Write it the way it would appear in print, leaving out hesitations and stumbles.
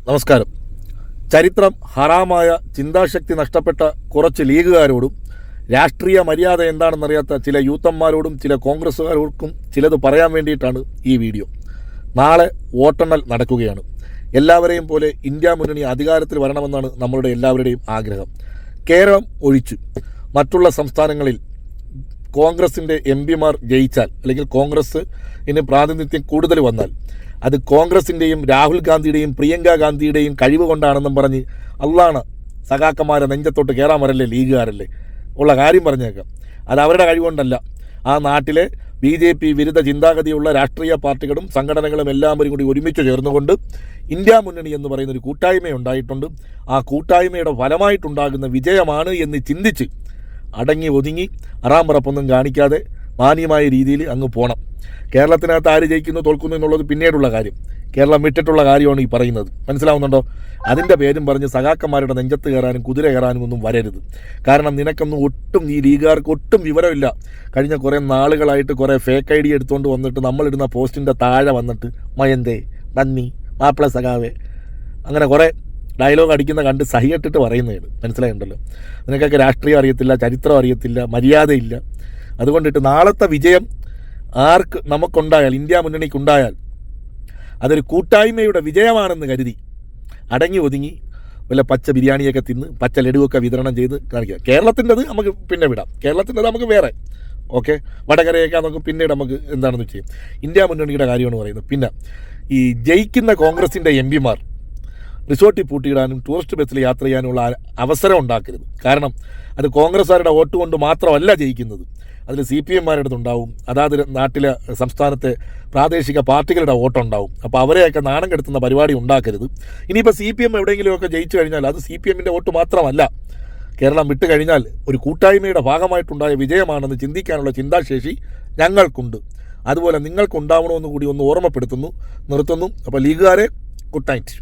നമസ്കാരം. ചരിത്രം ഹറാമായ ചിന്താശക്തി നഷ്ടപ്പെട്ട കുറച്ച് ലീഗുകാരോടും രാഷ്ട്രീയ മര്യാദ എന്താണെന്നറിയാത്ത ചില യൂത്തന്മാരോടും ചില കോൺഗ്രസ്സുകാരോടും ചിലത് പറയാൻ വേണ്ടിയിട്ടാണ് ഈ വീഡിയോ. നാളെ വോട്ടെണ്ണൽ നടക്കുകയാണ്. എല്ലാവരെയും പോലെ ഇന്ത്യ മുന്നണി അധികാരത്തിൽ വരണമെന്നാണ് നമ്മളുടെ എല്ലാവരുടെയും ആഗ്രഹം. കേരളം ഒഴിച്ചു മറ്റുള്ള സംസ്ഥാനങ്ങളിൽ കോൺഗ്രസിൻ്റെ എംപിമാർ ജയിച്ചാൽ, അല്ലെങ്കിൽ കോൺഗ്രസ്സിന് പ്രാതിനിധ്യം കൂടുതൽ വന്നാൽ, അത് കോൺഗ്രസിൻ്റെയും രാഹുൽ ഗാന്ധിയുടെയും പ്രിയങ്ക ഗാന്ധിയുടെയും കഴിവ് കൊണ്ടാണെന്നും പറഞ്ഞ് അള്ളാണ് സഖാക്കന്മാരെ നെഞ്ചത്തോട്ട് കയറാൻ വരല്ലേ ലീഗുകാരല്ലേ ഉള്ള കാര്യം പറഞ്ഞേക്കാം. അത് അവരുടെ കഴിവുകൊണ്ടല്ല. ആ നാട്ടിലെ BJP വിരുദ്ധ ചിന്താഗതിയുള്ള രാഷ്ട്രീയ പാർട്ടികളും സംഘടനകളും എല്ലാവരും കൂടി ഒരുമിച്ച് ചേർന്നുകൊണ്ട് ഇന്ത്യ മുന്നണി എന്ന് പറയുന്നൊരു കൂട്ടായ്മയുണ്ടായിട്ടുണ്ട്. ആ കൂട്ടായ്മയുടെ ഫലമായിട്ടുണ്ടാകുന്ന വിജയമാണ് എന്ന് ചിന്തിച്ച് അടങ്ങി ഒതുങ്ങി അറാമ്പറപ്പൊന്നും കാണിക്കാതെ മാന്യമായ രീതിയിൽ അങ്ങ് പോകണം. കേരളത്തിനകത്ത് ആര് ജയിക്കുന്നു തോൽക്കുന്നു എന്നുള്ളത് പിന്നീടുള്ള കാര്യം. കേരളം വിട്ടിട്ടുള്ള കാര്യമാണ് ഈ പറയുന്നത്. മനസ്സിലാവുന്നുണ്ടോ? അതിൻ്റെ പേരും പറഞ്ഞ് സഖാക്കന്മാരുടെ നെഞ്ചത്ത് കയറാനും കുതിര കയറാനും ഒന്നും വരരുത്. കാരണം നിനക്കൊന്നും ഒട്ടും, ഈ ലീഗുകാർക്ക് ഒട്ടും വിവരമില്ല. കഴിഞ്ഞ കുറേ നാളുകളായിട്ട് കുറേ ഫേക്ക് ID എടുത്തുകൊണ്ട് വന്നിട്ട് നമ്മളിടുന്ന പോസ്റ്റിൻ്റെ താഴെ വന്നിട്ട് മയന്തേ, നന്ദി, മാപ്പിള സഖാവേ, അങ്ങനെ കുറേ ഡയലോഗ് അടിക്കുന്ന കണ്ട് സഹിയിട്ടിട്ട് പറയുന്നതാണ്. മനസ്സിലായിട്ടുണ്ടല്ലോ? നിനക്കൊക്കെ രാഷ്ട്രീയം അറിയത്തില്ല, ചരിത്രം അറിയത്തില്ല, മര്യാദയില്ല. അതുകൊണ്ടിട്ട് നാളത്തെ വിജയം ആർക്ക് നമുക്കുണ്ടായാൽ, ഇന്ത്യ മുന്നണിക്കുണ്ടായാൽ, അതൊരു കൂട്ടായ്മയുടെ വിജയമാണെന്ന് കരുതി അടങ്ങി ഒതുങ്ങി വല്ല പച്ച ബിരിയാണിയൊക്കെ തിന്ന് പച്ച ലഡുവൊക്കെ വിതരണം ചെയ്ത് കാണിക്കുക. കേരളത്തിൻ്റെത് നമുക്ക് പിന്നെ വിടാം, കേരളത്തിൻ്റെത് നമുക്ക് വേറെ. ഓക്കെ, വടകരയൊക്കെ നമുക്ക് പിന്നീട് നമുക്ക് എന്താണെന്ന് ചെയ്യും. ഇന്ത്യ മുന്നണിയുടെ കാര്യമാണ് പറയുന്നത്. പിന്നെ ഈ ജയിക്കുന്ന കോൺഗ്രസിൻ്റെ MPമാർ റിസോർട്ടിൽ പൂട്ടിയിടാനും ടൂറിസ്റ്റ് ബസ്സിൽ യാത്ര ചെയ്യാനുള്ള അവസരം ഉണ്ടാക്കരുത്. കാരണം അത് കോൺഗ്രസ്സുകാരുടെ വോട്ട് കൊണ്ട് മാത്രമല്ല ജയിക്കുന്നത്, അതിൽ CPMമാരുടെ അടുത്തുണ്ടാവും, അതാത് നാട്ടിലെ സംസ്ഥാനത്തെ പ്രാദേശിക പാർട്ടികളുടെ വോട്ടുണ്ടാവും. അപ്പോൾ അവരെയൊക്കെ നാണം കെടുത്തുന്ന പരിപാടി ഉണ്ടാക്കരുത്. ഇനിയിപ്പോൾ CPM എവിടെയെങ്കിലുമൊക്കെ ജയിച്ചു കഴിഞ്ഞാൽ അത് CPMൻ്റെ വോട്ട് മാത്രമല്ല, കേരളം വിട്ട് കഴിഞ്ഞാൽ ഒരു കൂട്ടായ്മയുടെ ഭാഗമായിട്ടുണ്ടായ വിജയമാണെന്ന് ചിന്തിക്കാനുള്ള ചിന്താശേഷി ഞങ്ങൾക്കുണ്ട്. അതുപോലെ നിങ്ങൾക്കുണ്ടാവണമെന്ന് കൂടി ഒന്ന് ഓർമ്മപ്പെടുത്തുന്നു, നിർത്തുന്നു. അപ്പോൾ ലീഗുകാരെ, ഗുഡ് നൈറ്റ്.